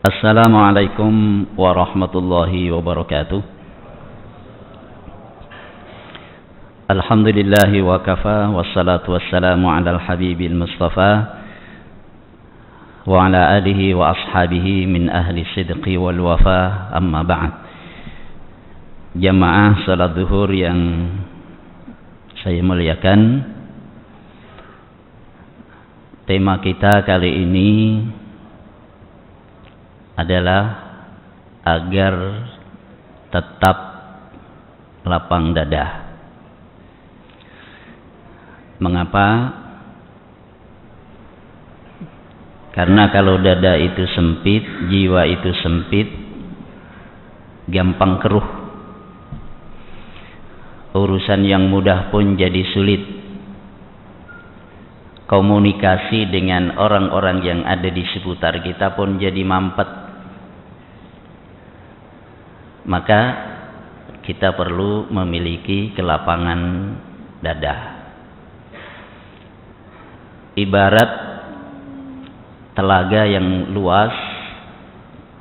Assalamualaikum warahmatullahi wabarakatuh. Alhamdulillahi wa kafa, wassalatu wassalamu ala al-habibil mustafa wa ala alihi wa ashabihi min ahli sidqi wal wafa, amma ba'd. Jamaah salat zuhur yang saya muliakan, tema kita kali ini adalah agar tetap lapang dada. Mengapa? Karena kalau dada itu sempit, jiwa itu sempit, gampang keruh. Urusan yang mudah pun jadi sulit. Komunikasi dengan orang-orang yang ada di seputar kita pun jadi mampet. Maka kita perlu memiliki kelapangan dada. Ibarat telaga yang luas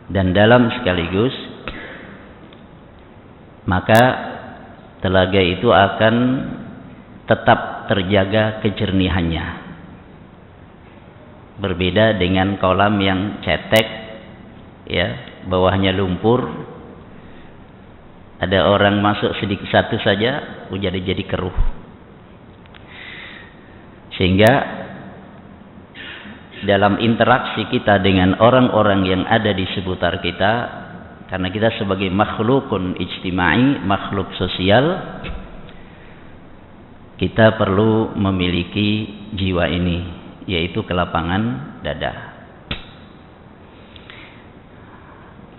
dan dalam sekaligus, maka telaga itu akan tetap terjaga kejernihannya. Berbeda dengan kolam yang cetek, ya, bawahnya lumpur. Ada orang masuk sedikit satu saja, jadi keruh. Sehingga dalam interaksi kita dengan orang-orang yang ada di seputar kita, karena kita sebagai makhlukun ijtimai, makhluk sosial, kita perlu memiliki jiwa ini, yaitu kelapangan dada.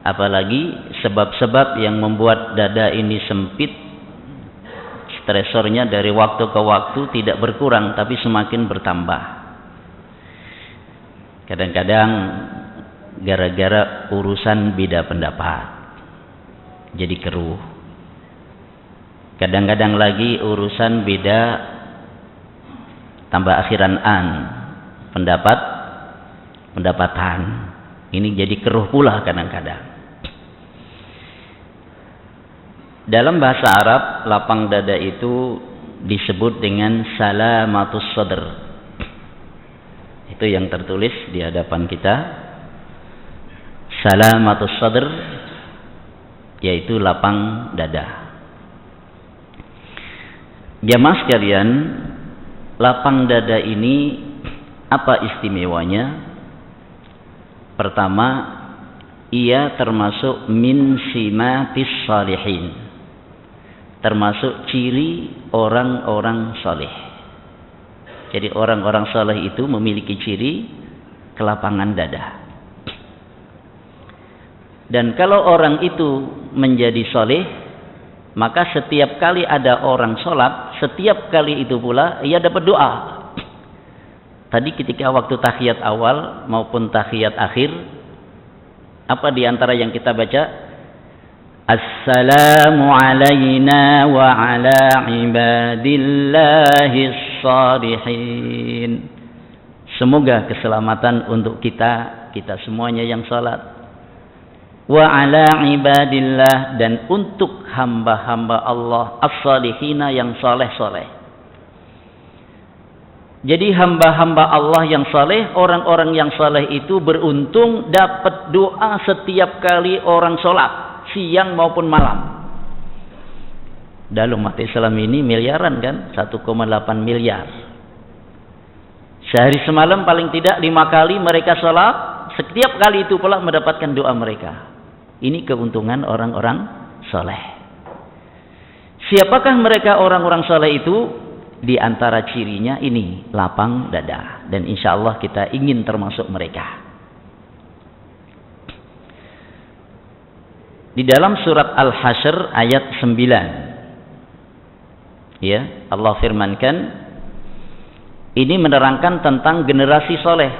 Apalagi sebab-sebab yang membuat dada ini sempit, stresornya dari waktu ke waktu tidak berkurang tapi semakin bertambah. Kadang-kadang gara-gara urusan beda pendapat jadi keruh. Kadang-kadang lagi urusan beda tambah akhiran an, pendapatan, ini jadi keruh pula kadang-kadang. Dalam bahasa Arab, lapang dada itu disebut dengan salamatus sadr. Itu yang tertulis di hadapan kita. Salamatus sadr, yaitu lapang dada. Jamaah sekalian, lapang dada ini apa istimewanya? Pertama, ia termasuk min simatis salihin, termasuk ciri orang-orang saleh. Jadi orang-orang saleh itu memiliki ciri kelapangan dada. Dan kalau orang itu menjadi saleh, maka setiap kali ada orang sholat, setiap kali itu pula ia dapat doa. Tadi ketika waktu tahiyat awal maupun tahiyat akhir, apa di antara yang kita baca? Assalamu alayna wa ala ibadillahis salihin. Semoga keselamatan untuk kita semuanya yang salat. Wa ala ibadillah, dan untuk hamba-hamba Allah as-salihina yang saleh-saleh. Jadi hamba-hamba Allah yang saleh, orang-orang yang saleh itu beruntung dapat doa setiap kali orang sholat, siang maupun malam. Dalam umat Islam ini miliaran kan, 1,8 miliar. Sehari semalam paling tidak 5 kali mereka sholat, setiap kali itu pula mendapatkan doa mereka. Ini keuntungan orang-orang saleh. Siapakah mereka orang-orang saleh itu? Di antara cirinya ini lapang dada, dan insya Allah kita ingin termasuk mereka. Di dalam surat Al-Hasyr ayat 9, ya, Allah firmankan, ini menerangkan tentang generasi soleh,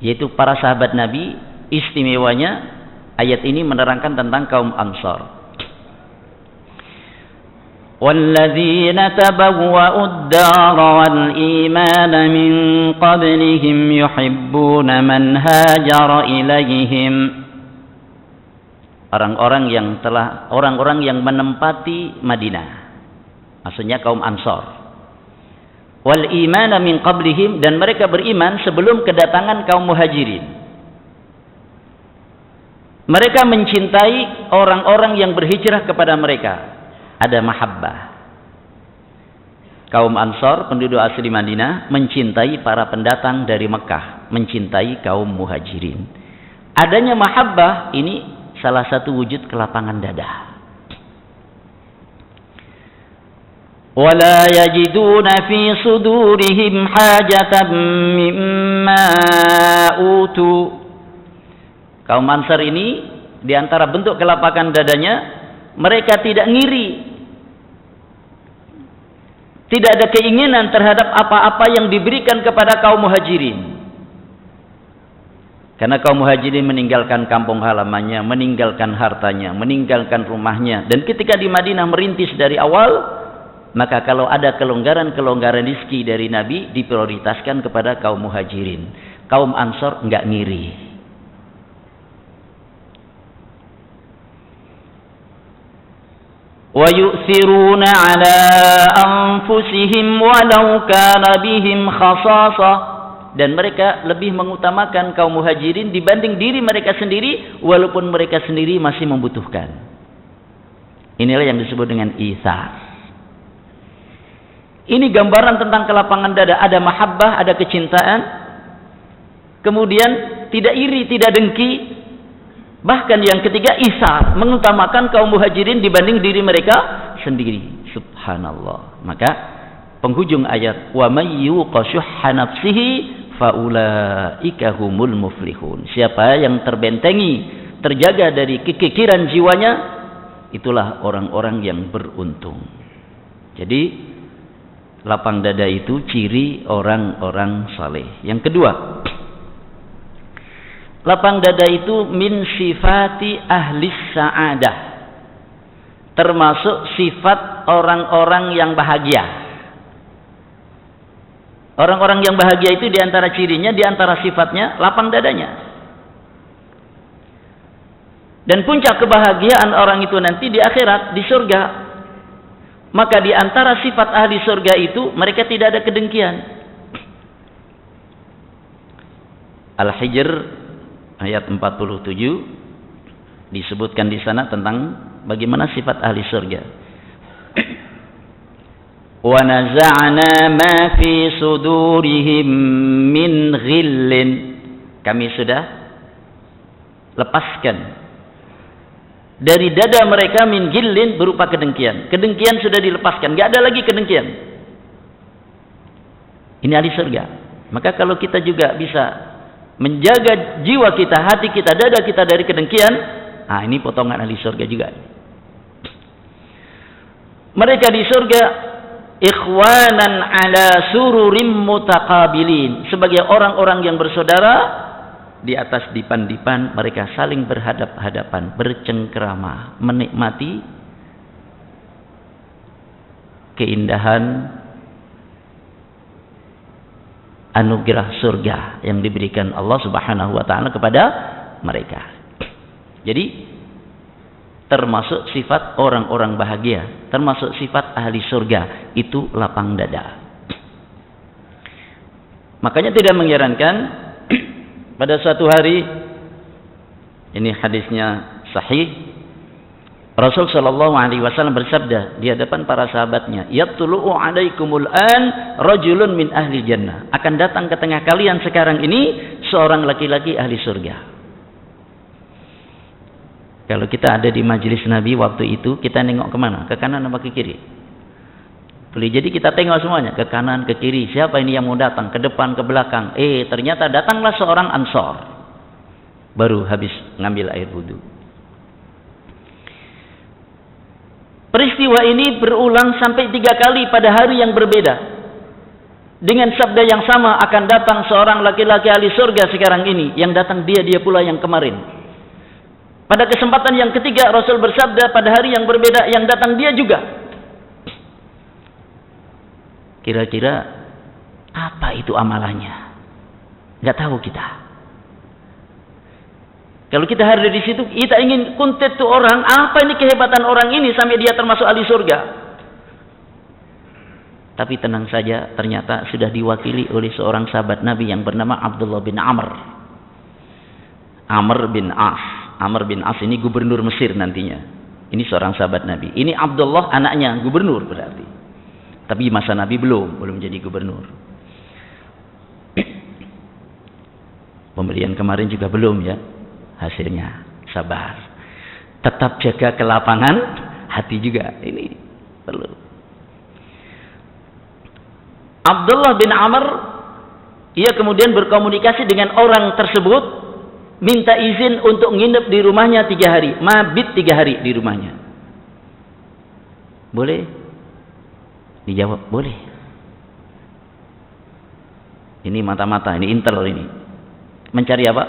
yaitu para sahabat Nabi. Istimewanya ayat ini menerangkan tentang kaum Ansar. والذين تبوأوا الدار والإيمان من قبلهم يحبون من هاجر إليهم. Orang-orang yang menempati Madinah, maksudnya kaum Ansor. Wal imana min qablihim, dan mereka beriman sebelum kedatangan kaum Muhajirin. Mereka mencintai orang-orang yang berhijrah kepada mereka. Ada mahabbah. Kaum Ansor, penduduk asli Madinah, mencintai para pendatang dari Mekah, mencintai kaum Muhajirin. Adanya mahabbah ini salah satu wujud kelapangan dada. وَلَا يَجِدُونَ فِي صُدُورِهِمْ حَاجَةً مِّمَّا أُوتُوا. Kaum Ansar ini, di antara bentuk kelapangan dadanya, mereka tidak ngiri, tidak ada keinginan terhadap apa-apa yang diberikan kepada kaum Muhajirin. Karena kaum Muhajirin meninggalkan kampung halamannya, meninggalkan hartanya, meninggalkan rumahnya. Dan ketika di Madinah merintis dari awal, maka kalau ada kelonggaran-kelonggaran rezeki dari Nabi, diprioritaskan kepada kaum Muhajirin. Kaum Ansor enggak ngiri. وَيُؤْثِرُونَ عَلَى أَنفُسِهِمْ وَلَوْ كَانَ بِهِمْ خَصَاصَةٌ. Dan mereka lebih mengutamakan kaum Muhajirin dibanding diri mereka sendiri, walaupun mereka sendiri masih membutuhkan. Inilah yang disebut dengan itsar. Ini gambaran tentang kelapangan dada. Ada mahabbah, ada kecintaan. Kemudian tidak iri, tidak dengki. Bahkan yang ketiga, isar, mengutamakan kaum Muhajirin dibanding diri mereka sendiri. Subhanallah. Maka penghujung ayat, wa may yuqa syuhha nafsihi faulaika humul muflihun. Siapa yang terbentengi, terjaga dari kekikiran jiwanya, itulah orang-orang yang beruntung. Jadi lapang dada itu ciri orang-orang saleh. Yang kedua, lapang dada itu min sifati ahli sa'adah, termasuk sifat orang-orang yang bahagia. Orang-orang yang bahagia itu diantara cirinya, diantara sifatnya lapang dadanya. Dan puncak kebahagiaan orang itu nanti di akhirat, di surga. Maka diantara sifat ahli surga itu, mereka tidak ada kedengkian. Al-Hijr ayat 47 disebutkan di sana tentang bagaimana sifat ahli surga. Wa naza'na ma fi sudurihim min ghillin. Kami sudah lepaskan dari dada mereka min ghillin, berupa kedengkian. Kedengkian sudah dilepaskan, enggak ada lagi kedengkian. Ini ahli surga. Maka kalau kita juga bisa menjaga jiwa kita, hati kita, dada kita dari kedengkian, nah ini potongan ahli surga juga. Mereka di surga ikhwanan ala sururim mutaqabilin, sebagai orang-orang yang bersaudara di atas dipan-dipan. Mereka saling berhadap-hadapan, bercengkrama, menikmati keindahan anugerah surga yang diberikan Allah Subhanahu wa taala kepada mereka. Jadi termasuk sifat orang-orang bahagia, termasuk sifat ahli surga, itu lapang dada. Makanya tidak mengherankan pada suatu hari, ini hadisnya sahih, Rasul sallallahu alaihi wasallam bersabda di hadapan para sahabatnya, "Yatlu'u 'alaikumul an rajulun min ahli jannah." Akan datang ke tengah kalian sekarang ini seorang laki-laki ahli surga. Kalau kita ada di majelis Nabi waktu itu, kita nengok kemana? Ke kanan apa ke kiri? Boleh jadi kita tengok semuanya, ke kanan, ke kiri. Siapa ini yang mau datang? Ke depan, ke belakang. Ternyata datanglah seorang Ansor. Baru habis ngambil air wudu. Peristiwa ini berulang sampai 3 kali pada hari yang berbeda. Dengan sabda yang sama, akan datang seorang laki-laki ahli surga sekarang ini. Yang datang dia pula yang kemarin. Pada kesempatan yang ketiga, Rasul bersabda pada hari yang berbeda, yang datang dia juga. Kira-kira apa itu amalannya? Nggak tahu kita. Kalau kita hadir di situ, kita ingin kuntet tuh orang, apa ini kehebatan orang ini sampai dia termasuk ahli surga. Tapi tenang saja, ternyata sudah diwakili oleh seorang sahabat Nabi yang bernama Abdullah bin Amr. Amr bin As. Amr bin As ini gubernur Mesir nantinya. Ini seorang sahabat Nabi. Ini Abdullah anaknya gubernur berarti. Tapi masa Nabi belum jadi gubernur. Pembelian kemarin juga belum ya hasilnya. Sabar. Tetap jaga kelapangan hati juga. Ini perlu. Abdullah bin Amr, ia kemudian berkomunikasi dengan orang tersebut, minta izin untuk nginep di rumahnya 3 hari, mabit 3 hari di rumahnya. Boleh? Dijawab, boleh. Ini mata-mata, ini intel ini. Mencari apa?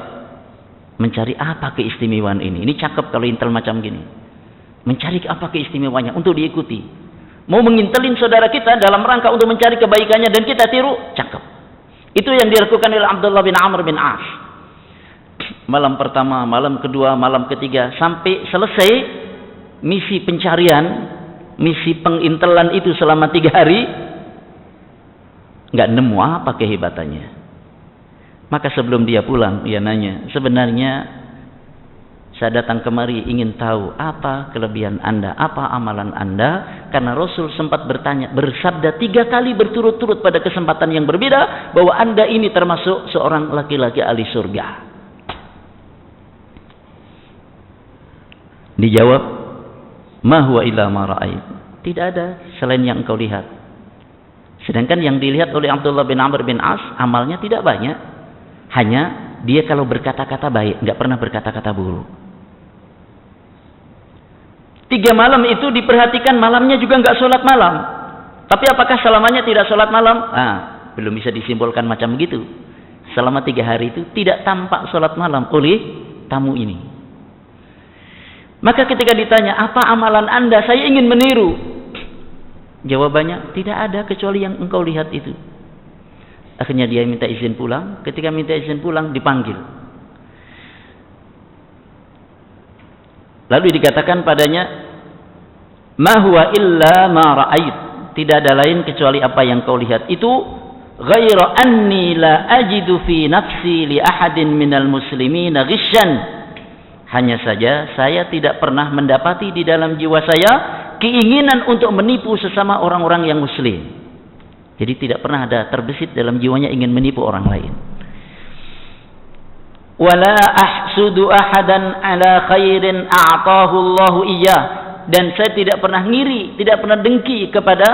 Mencari apa keistimewaan ini? Ini cakep kalau intel macam gini. Mencari apa keistimewaannya untuk diikuti. Mau mengintelin saudara kita dalam rangka untuk mencari kebaikannya dan kita tiru, cakep. Itu yang dilakukan oleh Abdullah bin Amr bin As. Malam pertama, malam kedua, malam ketiga, sampai selesai misi pencarian, misi pengintelan itu selama 3 hari, nggak nemu apa kehebatannya. Maka sebelum dia pulang, dia nanya, sebenarnya saya datang kemari ingin tahu apa kelebihan Anda, apa amalan Anda, karena Rasul sempat bersabda 3 kali berturut-turut pada kesempatan yang berbeda bahwa Anda ini termasuk seorang laki-laki ahli surga. Dijawab, ma huwa illa ma ra'ait. Tidak ada selain yang engkau lihat. Sedangkan yang dilihat oleh Abdullah bin Amr bin As, amalnya tidak banyak. Hanya dia kalau berkata-kata baik, nggak pernah berkata-kata buruk. 3 malam itu diperhatikan, malamnya juga nggak sholat malam. Tapi apakah selamanya tidak sholat malam? Belum bisa disimpulkan macam begitu. Selama 3 hari itu tidak tampak sholat malam oleh tamu ini. Maka ketika ditanya, apa amalan Anda? Saya ingin meniru. Jawabannya, tidak ada kecuali yang engkau lihat itu. Akhirnya dia minta izin pulang. Ketika minta izin pulang, dipanggil. Lalu dikatakan padanya, ma huwa illa ma ra'ait. Tidak ada lain kecuali apa yang kau lihat itu. Ghaira anni la ajidu fi nafsi li ahadin minal muslimina ghishan. Hanya saja saya tidak pernah mendapati di dalam jiwa saya keinginan untuk menipu sesama orang-orang yang muslim. Jadi tidak pernah ada terbesit dalam jiwanya ingin menipu orang lain. Wala ahsudu ahadan ala khairin a'tahu Allahu iyyah. Dan saya tidak pernah ngiri, tidak pernah dengki kepada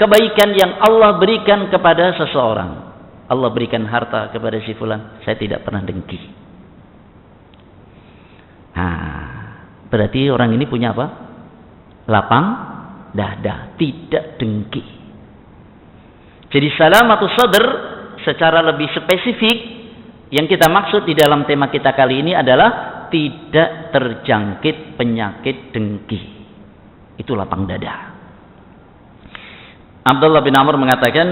kebaikan yang Allah berikan kepada seseorang. Allah berikan harta kepada si fulan, saya tidak pernah dengki. Berarti orang ini punya apa? Lapang dada, tidak dengki. Jadi salamatus sadr secara lebih spesifik yang kita maksud di dalam tema kita kali ini adalah tidak terjangkit penyakit dengki. Itu lapang dada. Abdullah bin Amr mengatakan,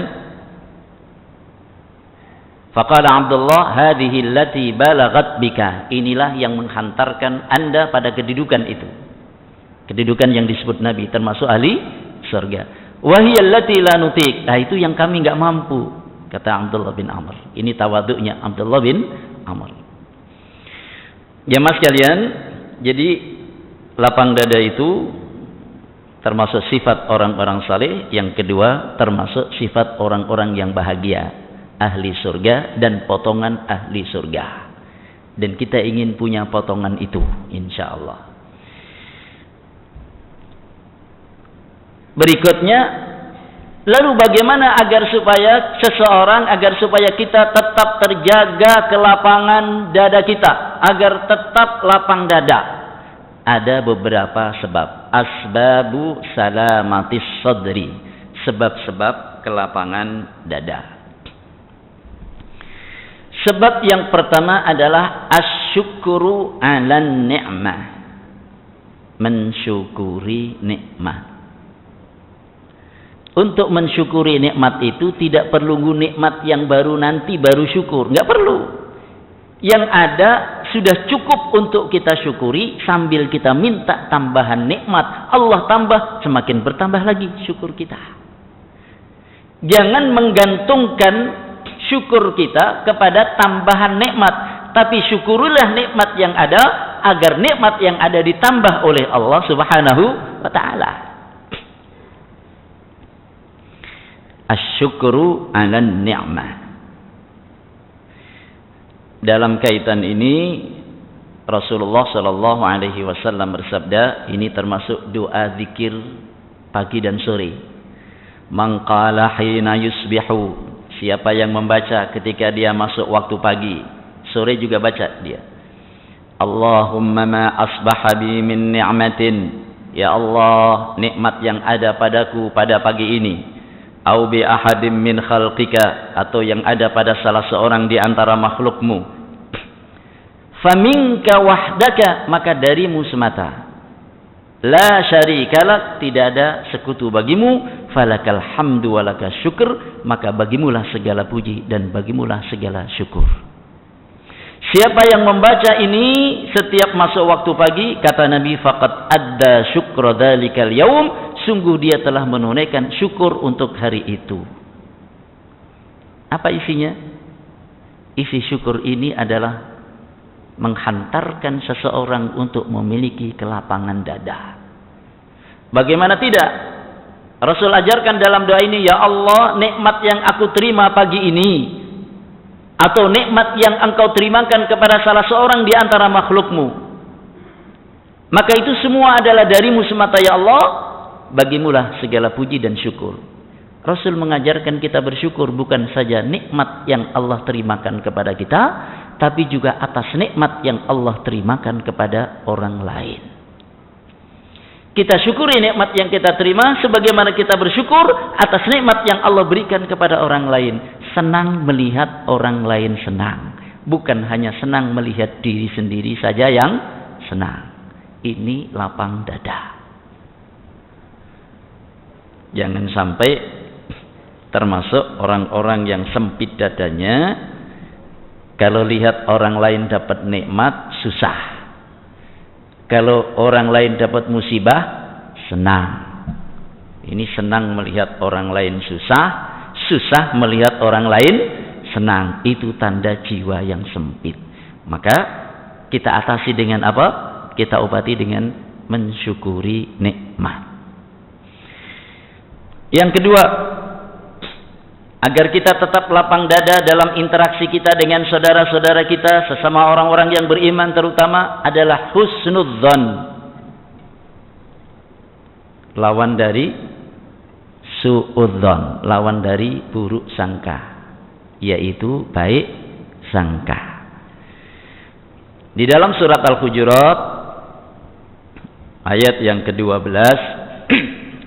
faqala Abdullah, hadhihi allati balagat bika. Inilah yang menghantarkan Anda pada kedudukan itu. Kedudukan yang disebut Nabi termasuk ahli surga. Wahiyallati la nutik. Itu yang kami enggak mampu, kata Abdullah bin Amr. Ini tawaduknya Abdullah bin Amr. Jemaah sekalian, jadi lapang dada itu termasuk sifat orang-orang saleh. Yang kedua, termasuk sifat orang-orang yang bahagia, ahli surga dan potongan ahli surga. Dan kita ingin punya potongan itu, insyaallah. Berikutnya, lalu bagaimana agar supaya kita tetap terjaga kelapangan dada kita, agar tetap lapang dada? Ada beberapa sebab. Asbabu salamatis sadri, sebab-sebab kelapangan dada. Sebab yang pertama adalah asyukuru 'alan ni'mah, mensyukuri nikmat. Untuk mensyukuri nikmat itu tidak perlu nikmat yang baru nanti baru syukur, nggak perlu. Yang ada sudah cukup untuk kita syukuri sambil kita minta tambahan nikmat. Allah tambah, semakin bertambah lagi syukur kita. Jangan menggantungkan syukur kita kepada tambahan nikmat, tapi syukurilah nikmat yang ada agar nikmat yang ada ditambah oleh Allah Subhanahu wa taala. Asyukru 'alan ni'mah. Dalam kaitan ini Rasulullah sallallahu alaihi wasallam bersabda, ini termasuk doa zikir pagi dan sore. Man qala hina yusbihu, siapa yang membaca ketika dia masuk waktu pagi, sore juga baca dia. Allahumma ma asbaha bi min ni'matin, ya Allah, nikmat yang ada padaku pada pagi ini, au bi ahadim min khalqika, atau yang ada pada salah seorang di antara makhlukmu, faminka wahdaka, maka darimu semata, la syarikalak, tidak ada sekutu bagimu, falakal hamdu walaka syukur, maka bagimulah segala puji dan bagimulah segala syukur. Siapa yang membaca ini setiap masuk waktu pagi, kata Nabi, faqad adda syukra dzalikal yaum, sungguh dia telah menunaikan syukur untuk hari itu. Apa isinya? Isi syukur ini adalah menghantarkan seseorang untuk memiliki kelapangan dada. Bagaimana tidak? Rasul ajarkan dalam doa ini, ya Allah, nikmat yang aku terima pagi ini, atau nikmat yang engkau terimakan kepada salah seorang di antara makhlukmu, maka itu semua adalah darimu semata ya Allah, bagimulah segala puji dan syukur. Rasul mengajarkan kita bersyukur bukan saja nikmat yang Allah terimakan kepada kita, tapi juga atas nikmat yang Allah terimakan kepada orang lain. Kita syukuri nikmat yang kita terima sebagaimana kita bersyukur atas nikmat yang Allah berikan kepada orang lain. Senang melihat orang lain senang, bukan hanya senang melihat diri sendiri saja yang senang. Ini lapang dada. Jangan sampai termasuk orang-orang yang sempit dadanya, kalau lihat orang lain dapat nikmat susah, kalau orang lain dapat musibah senang. Ini senang melihat orang lain susah, susah melihat orang lain senang. Itu tanda jiwa yang sempit. Maka kita atasi dengan apa? Kita obati dengan mensyukuri nikmat. Yang kedua, agar kita tetap lapang dada dalam interaksi kita dengan saudara-saudara kita, sesama orang-orang yang beriman terutama, adalah husnudzon. Lawan dari suudzon, lawan dari buruk sangka, yaitu baik sangka. Di dalam surat Al-Hujurat ayat yang ke-12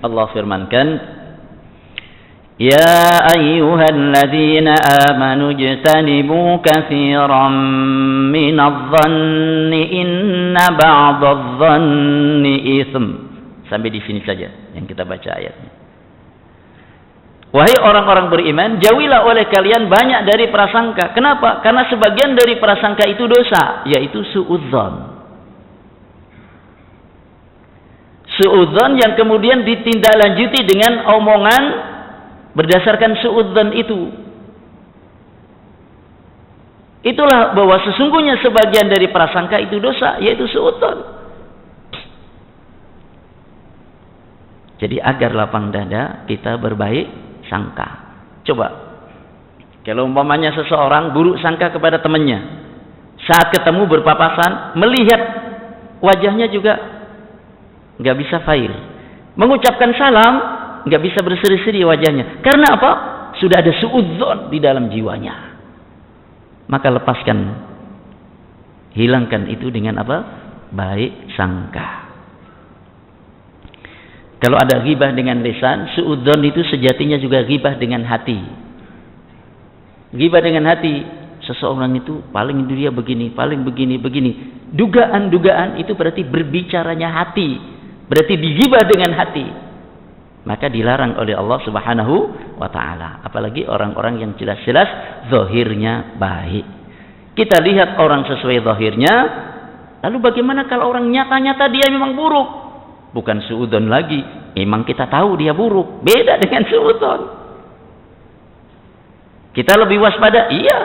Allah firmankan, ya ayyuhalladzina amanu ijtanibu katsiran minadh-dhanni inna ba'dadh-dhanni itsm. Sampai di sini saja yang kita baca ayatnya. Wahai orang-orang beriman, jauhilah oleh kalian banyak dari prasangka. Kenapa? Karena sebagian dari prasangka itu dosa, yaitu suudzon. Suudzon yang kemudian ditindaklanjuti dengan omongan berdasarkan suudzon itu. Itulah bahwa sesungguhnya sebagian dari prasangka itu dosa, yaitu suudzon. Jadi agar lapang dada kita berbaik sangka. Coba, kalau umpamanya seseorang buruk sangka kepada temannya, saat ketemu berpapasan, melihat wajahnya juga nggak bisa fair, mengucapkan salam nggak bisa berseri-seri wajahnya. Karena apa? Sudah ada suudzon di dalam jiwanya. Maka lepaskan, hilangkan itu dengan apa? Baik sangka. Kalau ada ghibah dengan lisan, suudzon itu sejatinya juga ghibah dengan hati. Ghibah dengan hati, seseorang itu paling dia begini, paling begini. Dugaan-dugaan itu berarti berbicaranya hati, berarti dighibah dengan hati. maka dilarang oleh Allah Subhanahu wa taala. Apalagi orang-orang yang jelas-jelas zahirnya baik. Kita lihat orang sesuai zahirnya, lalu bagaimana kalau orang nyata-nyata dia memang buruk? Bukan suudzon lagi, memang kita tahu dia buruk. Beda dengan suudzon. Kita lebih waspada, iya.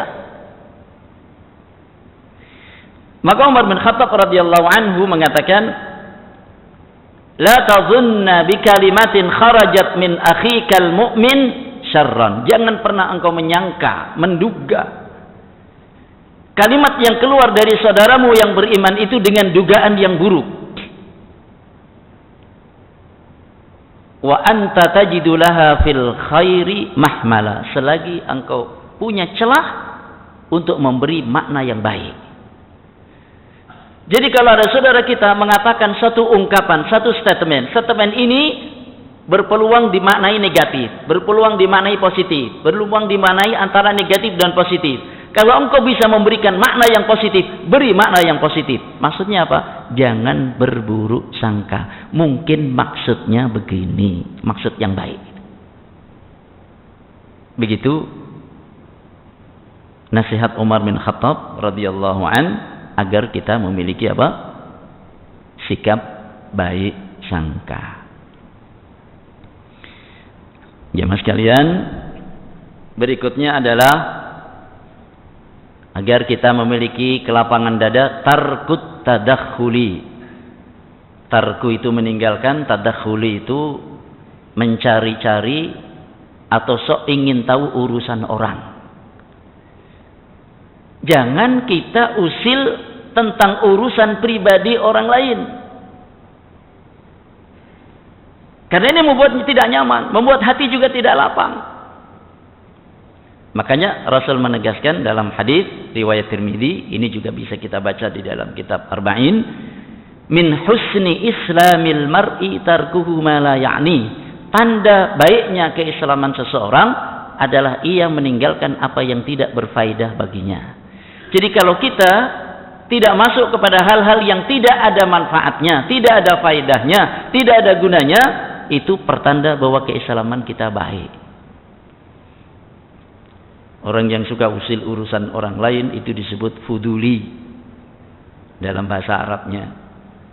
Maka Umar bin Khattab radhiyallahu anhu mengatakan, la tadhunna bi kalimatin kharajat min akhikal mu'min syarran. Jangan pernah engkau menyangka, menduga kalimat yang keluar dari saudaramu yang beriman itu dengan dugaan yang buruk. Wa anta tajidu laha fil khairi mahmala. Selagi engkau punya celah untuk memberi makna yang baik. Jadi kalau ada saudara kita mengatakan satu ungkapan, satu statement ini berpeluang dimaknai negatif, berpeluang dimaknai positif, berpeluang dimaknai antara negatif dan positif. Kalau engkau bisa memberikan makna yang positif, beri makna yang positif. Maksudnya apa? Jangan berburuk sangka. Mungkin maksudnya begini, maksud yang baik. Begitu nasihat Umar bin Khattab radhiyallahu an, agar kita memiliki apa? Sikap baik sangka. Jamaah sekalian, berikutnya adalah agar kita memiliki kelapangan dada, tarkut tadakhuli. Tarku itu meninggalkan, tadakhuli itu mencari-cari atau sok ingin tahu urusan orang. Jangan kita usil tentang urusan pribadi orang lain. Karena ini membuat tidak nyaman, membuat hati juga tidak lapang. Makanya Rasul menegaskan dalam hadis riwayat Tirmidzi, ini juga bisa kita baca di dalam kitab Arba'in, min husni islamil mar'i tarkuhu ma la ya'ni. Tanda baiknya keislaman seseorang adalah ia meninggalkan apa yang tidak berfaedah baginya. Jadi kalau kita tidak masuk kepada hal-hal yang tidak ada manfaatnya, tidak ada faedahnya, tidak ada gunanya, itu pertanda bahwa keislaman kita baik. Orang yang suka usil urusan orang lain itu disebut fuduli dalam bahasa Arabnya.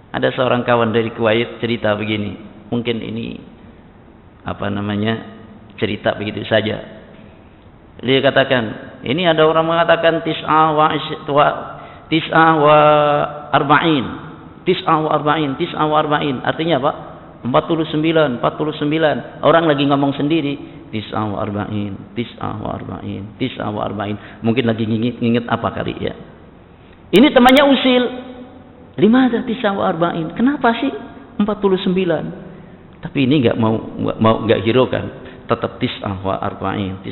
Ada seorang kawan dari Kuwait cerita begini, mungkin ini cerita begitu saja. Dia katakan, ini ada orang mengatakan tis'ah wa arba'in. Artinya apa? 49. Orang lagi ngomong sendiri, tis'ah wa arba'in. Mungkin lagi nginget apa kali ya. Ini temannya usil. Limada tis'ah wa arba'in? Kenapa sih 49? Tapi ini enggak hiraukan. Tetap tis'ah wa arba'in.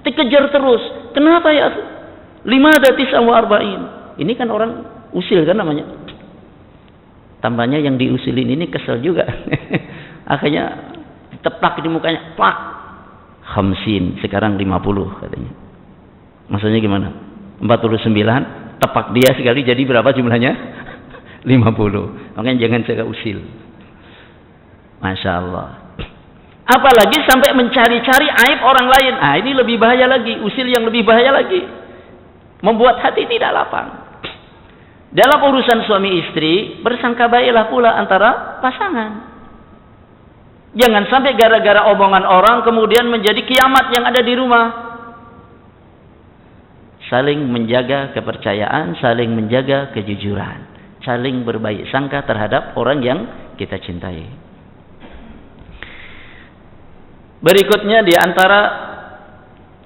Dikejar terus. Kenapa ya? Limada tis'ah wa arba'in? Ini kan orang usil kan namanya. Tambahnya yang diusilin ini kesel juga. Akhirnya teplak di mukanya, plak. 50, sekarang 50 katanya. Maksudnya gimana? 49, tepak dia sekali jadi berapa jumlahnya? 50. Makanya jangan jaga usil. Masya Allah. Apalagi sampai mencari-cari aib orang lain. Ini lebih bahaya lagi. Usil yang lebih bahaya lagi. Membuat hati tidak lapang. Dalam urusan suami istri, bersangka baiklah pula antara pasangan. Jangan sampai gara-gara omongan orang kemudian menjadi kiamat yang ada di rumah. Saling menjaga kepercayaan, saling menjaga kejujuran, saling berbaik sangka terhadap orang yang kita cintai. Berikutnya di antara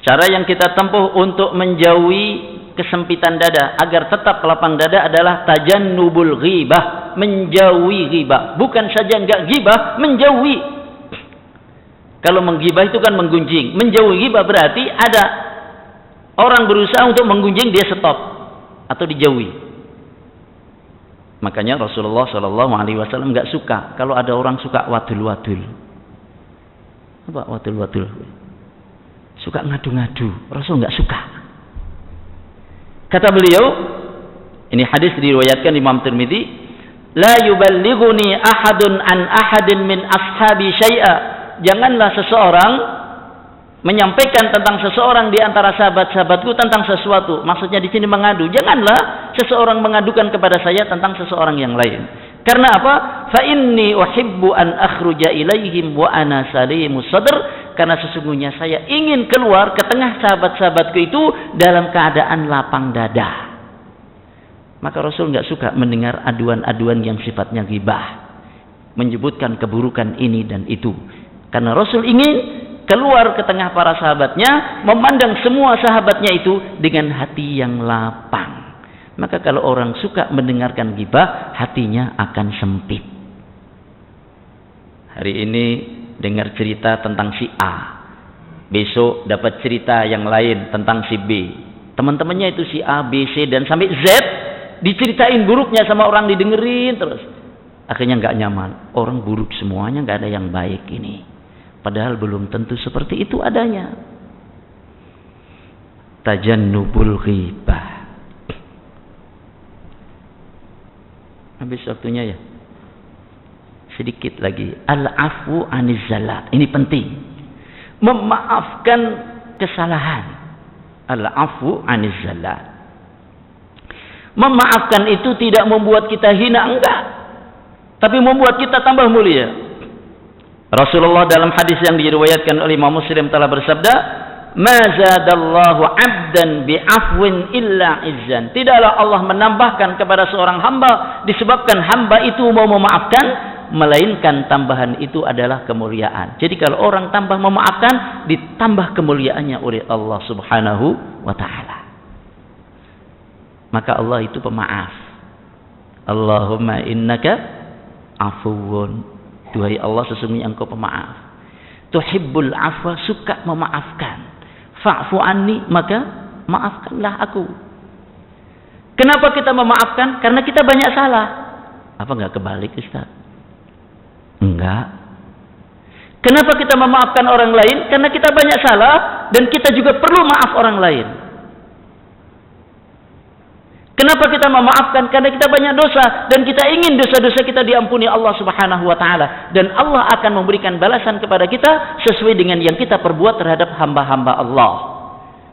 cara yang kita tempuh untuk menjauhi kesempitan dada agar tetap lapang dada adalah tajannubul ghibah, menjauhi ghibah. Bukan saja enggak ghibah, menjauhi. Kalau menggibah itu kan menggunjing. Menjauhi ghibah berarti ada orang berusaha untuk menggunjing, dia stop atau dijauhi. Makanya Rasulullah SAW enggak suka kalau ada orang suka wadul-wadul. Apa wadul-wadul? Suka ngadu-ngadu. Rasul enggak suka. Kata beliau, ini hadis diriwayatkan Imam Tirmidzi, la yuballighuni ahadun an ahadin min ashabi syai'a. Janganlah seseorang menyampaikan tentang seseorang di antara sahabat-sahabatku tentang sesuatu. Maksudnya di sini mengadu. Janganlah seseorang mengadukan kepada saya tentang seseorang yang lain. Karena apa? Fa inni uhibbu an akhruja ilaihim wa ana salimus sadr. Karena sesungguhnya saya ingin keluar ke tengah sahabat-sahabatku itu dalam keadaan lapang dada. Maka Rasul nggak suka mendengar aduan-aduan yang sifatnya ghibah, menyebutkan keburukan ini dan itu. Karena Rasul ingin keluar ke tengah para sahabatnya, memandang semua sahabatnya itu dengan hati yang lapang. Maka kalau orang suka mendengarkan ghibah, hatinya akan sempit. Hari ini dengar cerita tentang si A, besok dapat cerita yang lain tentang si B. Teman-temannya itu si A, B, C, dan sampai Z, diceritain buruknya sama orang, didengerin terus. Akhirnya nggak nyaman. Orang buruk semuanya, nggak ada yang baik ini. Padahal belum tentu seperti itu adanya. Tajannubul ghibah. Habis waktunya ya. Sedikit lagi. Al-afwu aniz zallat. Ini penting. Memaafkan kesalahan. Al-afwu aniz zallat. Memaafkan itu tidak membuat kita hina, enggak. Tapi membuat kita tambah mulia. Rasulullah dalam hadis yang diriwayatkan oleh Imam Muslim telah bersabda, "Ma zadallahu 'abdan bi'afwin illa izzan." Tidaklah Allah menambahkan kepada seorang hamba disebabkan hamba itu mau memaafkan, melainkan tambahan itu adalah kemuliaan. Jadi kalau orang tambah memaafkan, ditambah kemuliaannya oleh Allah Subhanahu wa taala. Maka Allah itu pemaaf. Allahumma innaka afuwun. Duhai Allah, sesungguhnya engkau pemaaf. Tuhibbul afwa, suka memaafkan. Fa'fu anni, maka maafkanlah aku. Kenapa kita memaafkan? Karena kita banyak salah. Apa enggak kebalik, Ustaz? Enggak. Kenapa kita memaafkan orang lain? Karena kita banyak salah dan kita juga perlu maaf orang lain. Kenapa kita memaafkan? Karena kita banyak dosa dan kita ingin dosa-dosa kita diampuni Allah Subhanahu wa taala, dan Allah akan memberikan balasan kepada kita sesuai dengan yang kita perbuat terhadap hamba-hamba Allah.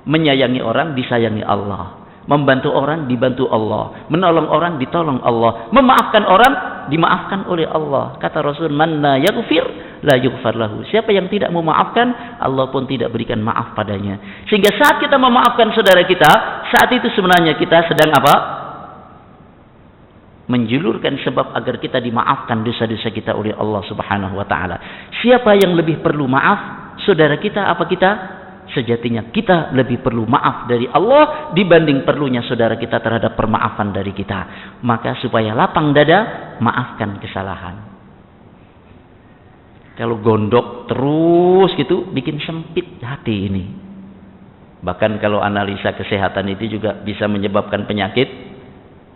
Menyayangi orang disayangi Allah, membantu orang dibantu Allah, menolong orang ditolong Allah, memaafkan orang dimaafkan oleh Allah. Kata Rasul, "Man la yaghfir la yughfar lahu." Siapa yang tidak memaafkan, Allah pun tidak berikan maaf padanya. Sehingga saat kita memaafkan saudara kita, saat itu sebenarnya kita sedang apa? Menjulurkan sebab agar kita dimaafkan dosa-dosa kita oleh Allah Subhanahu wa taala. Siapa yang lebih perlu maaf? Saudara kita apa kita? Sejatinya kita lebih perlu maaf dari Allah dibanding perlunya saudara kita terhadap permaafan dari kita. Maka supaya lapang dada, maafkan kesalahan. Kalau gondok terus gitu, bikin sempit hati ini. Bahkan kalau analisa kesehatan itu juga bisa menyebabkan penyakit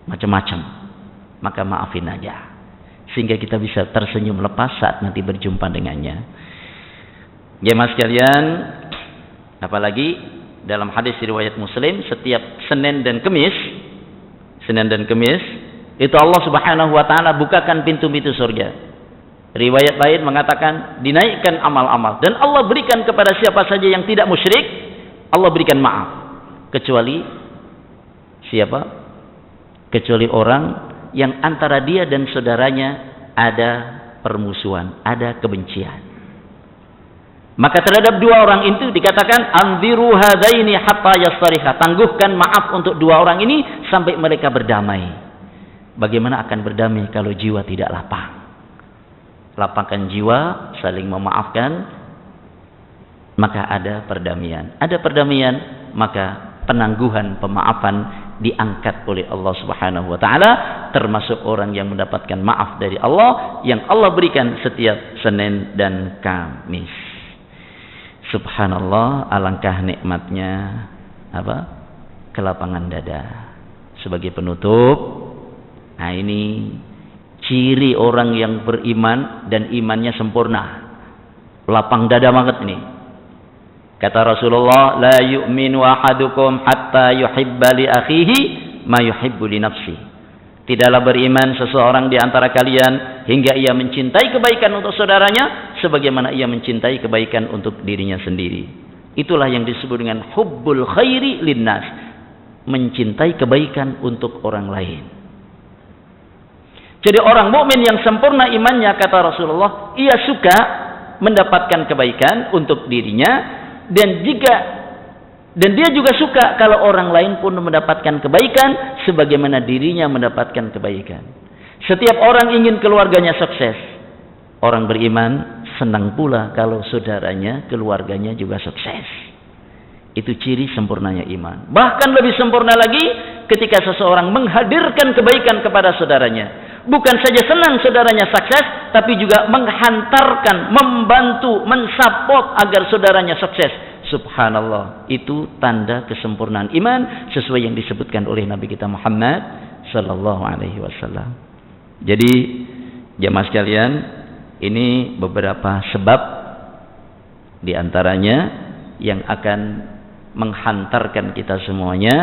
macam-macam. Maka maafin aja, sehingga kita bisa tersenyum lepas saat nanti berjumpa dengannya. Jemaah sekalian, apalagi dalam hadis riwayat Muslim, setiap Senin dan Kemis itu Allah Subhanahu wa taala bukakan pintu-pintu surga. Riwayat lain mengatakan dinaikkan amal-amal dan Allah berikan kepada siapa saja yang tidak musyrik, Allah berikan maaf. Kecuali siapa? Kecuali orang yang antara dia dan saudaranya ada permusuhan, ada kebencian. Maka terhadap dua orang itu dikatakan anziru hadaini hatta yastariha. Tangguhkan maaf untuk dua orang ini sampai mereka berdamai. Bagaimana akan berdamai kalau jiwa tidak lapang? Lapangkan jiwa, saling memaafkan, maka ada perdamaian. Ada perdamaian, maka penangguhan pemaafan diangkat oleh Allah Subhanahu wa taala, termasuk orang yang mendapatkan maaf dari Allah yang Allah berikan setiap Senin dan Kamis. Subhanallah, alangkah nikmatnya apa? Kelapangan dada. Sebagai penutup, nah ini ciri orang yang beriman dan imannya sempurna. Lapang dada banget ini. Kata Rasulullah, la yu'minu ahadukum hatta yuhibba li akhihi ma yuhibbu li nafsi. Tidaklah beriman seseorang di antara kalian hingga ia mencintai kebaikan untuk saudaranya sebagaimana ia mencintai kebaikan untuk dirinya sendiri. Itulah yang disebut dengan hubbul khairi linnas, mencintai kebaikan untuk orang lain. Jadi orang mukmin yang sempurna imannya, kata Rasulullah, ia suka mendapatkan kebaikan untuk dirinya dan dia juga suka kalau orang lain pun mendapatkan kebaikan sebagaimana dirinya mendapatkan kebaikan. Setiap orang ingin keluarganya sukses. Orang beriman senang pula kalau saudaranya, keluarganya juga sukses. Itu ciri sempurnanya iman. Bahkan lebih sempurna lagi ketika seseorang menghadirkan kebaikan kepada saudaranya. Bukan saja senang saudaranya sukses, tapi juga menghantarkan, membantu, mensupport agar saudaranya sukses. Subhanallah, itu tanda kesempurnaan iman sesuai yang disebutkan oleh Nabi kita Muhammad sallallahu alaihi wasallam. Jadi jemaah sekalian, ini beberapa sebab di antaranya yang akan menghantarkan kita semuanya,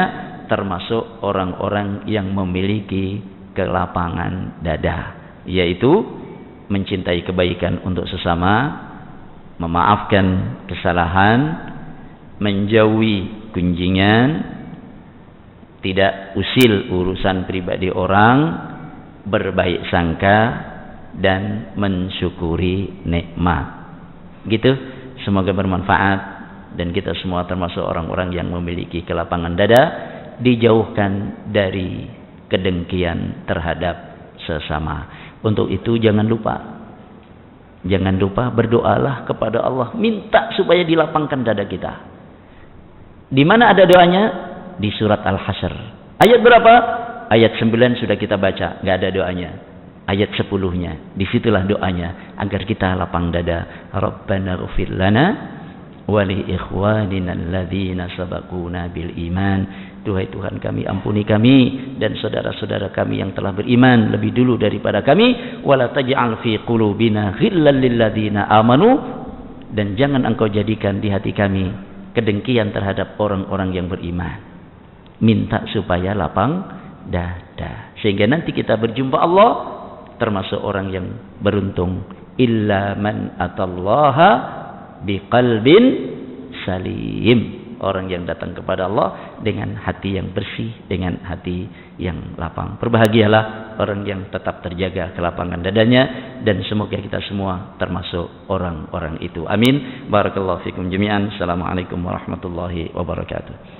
termasuk orang-orang yang memiliki kelapangan dada, yaitu mencintai kebaikan untuk sesama, memaafkan kesalahan, menjauhi kunjingan, tidak usil urusan pribadi orang, berbaik sangka, dan mensyukuri nikmat. Gitu, semoga bermanfaat dan kita semua termasuk orang-orang yang memiliki kelapangan dada, dijauhkan dari kedengkian terhadap sesama. Untuk itu jangan lupa berdoalah kepada Allah, minta supaya dilapangkan dada kita. Di mana ada doanya? Di surat Al-Hasyr. Ayat berapa? Ayat 9 sudah kita baca, nggak ada doanya. Ayat 10-nya, disitulah doanya agar kita lapang dada. Rabbana ighfir lana wa li ikhwanina alladzina sabaquna bil iman. Duhai Tuhan kami, ampuni kami dan saudara-saudara kami yang telah beriman lebih dulu daripada kami. Wala taj'al fi qulubina ghillan lil ladzina amanu, dan jangan engkau jadikan di hati kami kedengkian terhadap orang-orang yang beriman. Minta supaya lapang dada sehingga nanti kita berjumpa Allah termasuk orang yang beruntung. Illa man atallaha biqalbin salim, orang yang datang kepada Allah dengan hati yang bersih, dengan hati yang lapang. Berbahagialah orang yang tetap terjaga kelapangan dadanya, dan semoga kita semua termasuk orang-orang itu. Amin. Barakallahu fikum jami'an. Assalamualaikum warahmatullahi wabarakatuh.